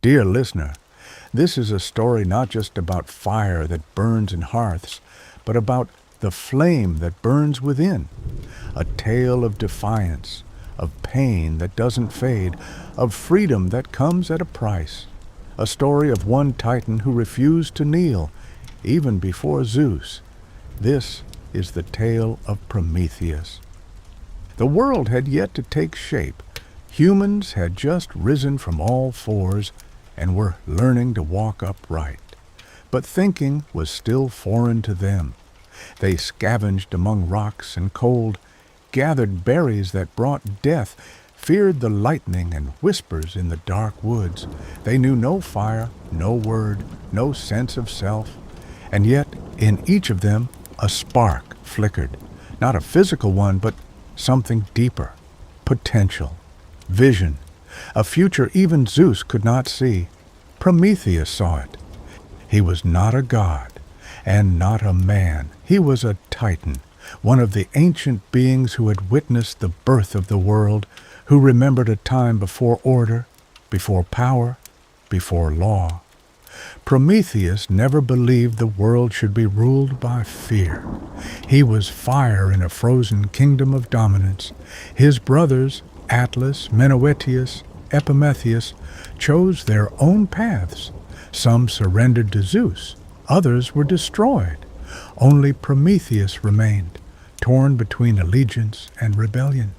Dear listener, this is a story not just about fire that burns in hearths, but about the flame that burns within. A tale of defiance, of pain that doesn't fade, of freedom that comes at a price. A story of one titan who refused to kneel, even before Zeus. This is the tale of Prometheus. The world had yet to take shape. Humans had just risen from all fours and were learning to walk upright. But thinking was still foreign to them. They scavenged among rocks and cold, gathered berries that brought death, feared the lightning and whispers in the dark woods. They knew no fire, no word, no sense of self, and yet in each of them a spark flickered, not a physical one, but something deeper, potential, vision, a future even Zeus could not see. Prometheus saw it. He was not a god and not a man. He was a titan, one of the ancient beings who had witnessed the birth of the world, who remembered a time before order, before power, before law. Prometheus never believed the world should be ruled by fear. He was fire in a frozen kingdom of dominance. His brothers, Atlas, Menœtius, Epimetheus, chose their own paths. Some surrendered to Zeus, others were destroyed. Only Prometheus remained, torn between allegiance and rebellion.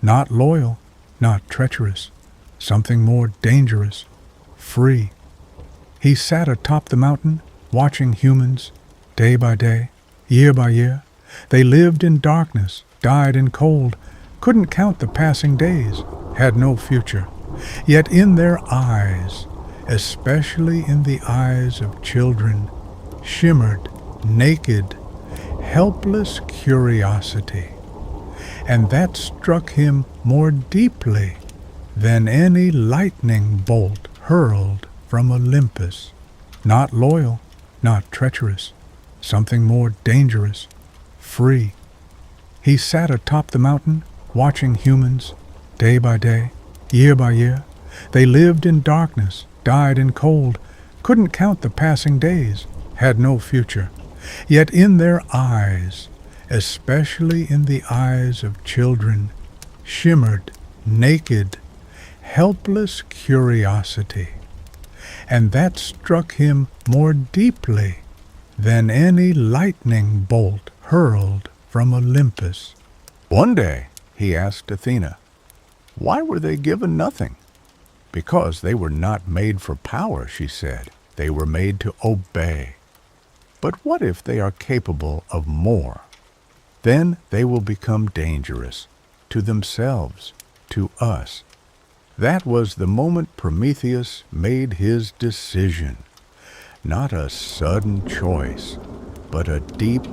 Not loyal, not treacherous, something more dangerous, free. He sat atop the mountain, watching humans, day by day, year by year. They lived in darkness, died in cold, couldn't count the passing days, had no future. Yet in their eyes, especially in the eyes of children, shimmered, naked, helpless curiosity. And that struck him more deeply than any lightning bolt hurled from Olympus. Not loyal, not treacherous, something more dangerous, free. He sat atop the mountain, watching humans, day by day, year by year. They lived in darkness, died in cold, couldn't count the passing days, had no future. Yet in their eyes, especially in the eyes of children, shimmered, naked, helpless curiosity. And that struck him more deeply than any lightning bolt hurled from Olympus. One day, he asked Athena, why were they given nothing? Because they were not made for power, she said. They were made to obey. But what if they are capable of more? Then they will become dangerous, to themselves, to us. That was the moment Prometheus made his decision. Not a sudden choice, but a deep,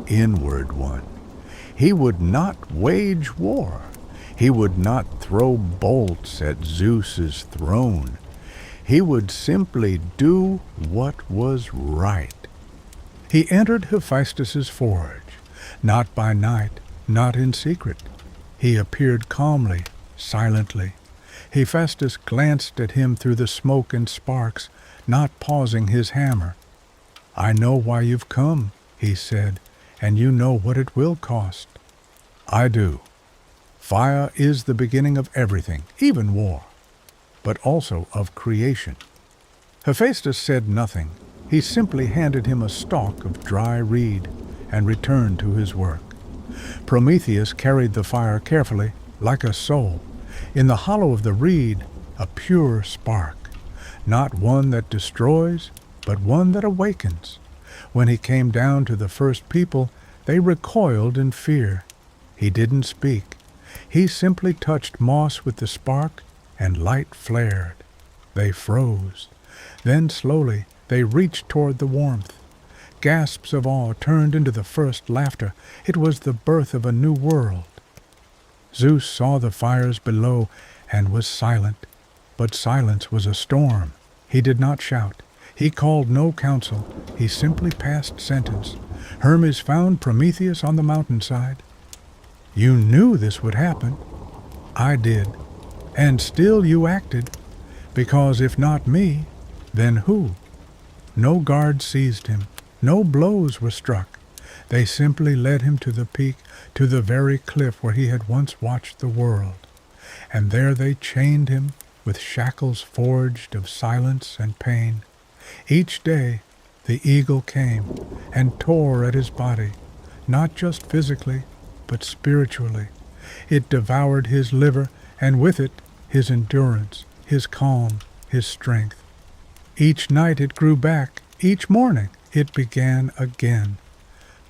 inward one. He would not wage war. He would not throw bolts at Zeus's throne. He would simply do what was right. He entered Hephaestus's forge, not by night, not in secret. He appeared calmly, silently. Hephaestus glanced at him through the smoke and sparks, not pausing his hammer. I know why you've come, he said, and you know what it will cost. I do. Fire is the beginning of everything, even war, but also of creation. Hephaestus said nothing. He simply handed him a stalk of dry reed and returned to his work. Prometheus carried the fire carefully, like a soul. In the hollow of the reed, a pure spark, not one that destroys, but one that awakens. When he came down to the first people, they recoiled in fear. He didn't speak. He simply touched moss with the spark, and light flared. They froze. Then slowly they reached toward the warmth. Gasps of awe turned into the first laughter. It was the birth of a new world. Zeus saw the fires below and was silent, but silence was a storm. He did not shout. He called no counsel. He simply passed sentence. Hermes found Prometheus on the mountainside. You knew this would happen. I did. And still you acted. Because if not me, then who? No guard seized him. No blows were struck. They simply led him to the peak, to the very cliff where he had once watched the world. And there they chained him with shackles forged of silence and pain. Each day the eagle came and tore at his body, not just physically, but spiritually. It devoured his liver, and with it his endurance, his calm, his strength. Each night it grew back, each morning it began again.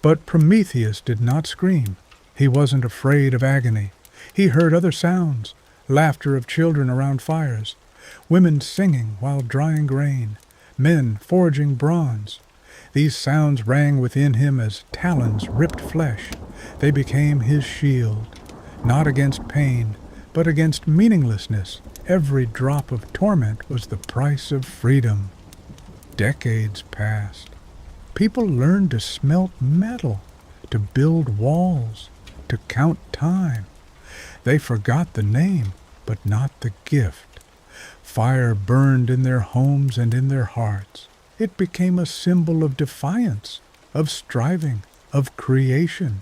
But Prometheus did not scream. He wasn't afraid of agony. He heard other sounds, laughter of children around fires, women singing while drying grain, men forging bronze. These sounds rang within him as talons ripped flesh. They became his shield, not against pain, but against meaninglessness. Every drop of torment was the price of freedom. Decades passed. People learned to smelt metal, to build walls, to count time. They forgot the name, but not the gift. Fire burned in their homes and in their hearts. It became a symbol of defiance, of striving, of creation.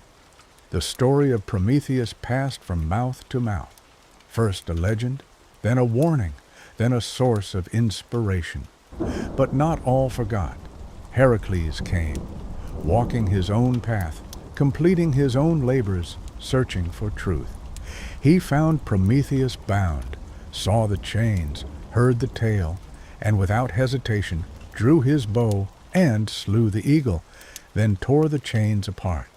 The story of Prometheus passed from mouth to mouth. First a legend, then a warning, then a source of inspiration. But not all forgot. Heracles came, walking his own path, completing his own labors, searching for truth. He found Prometheus bound, saw the chains, heard the tale, and without hesitation drew his bow and slew the eagle, then tore the chains apart.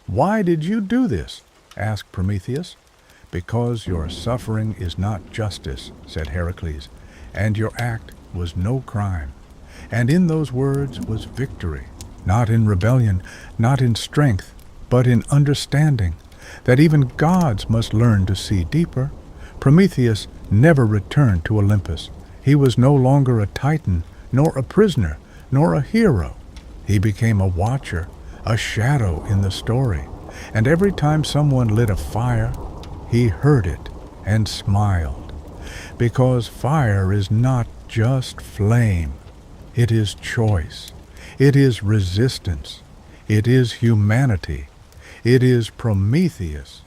"Why did you do this?" asked Prometheus. "Because your suffering is not justice," said Heracles, "and your act was no crime." And in those words was victory, not in rebellion, not in strength, but in understanding, that even gods must learn to see deeper. Prometheus never returned to Olympus. He was no longer a titan, nor a prisoner, nor a hero. He became a watcher, a shadow in the story. And every time someone lit a fire, he heard it and smiled. Because fire is not just flame. It is choice. It is resistance. It is humanity. It is Prometheus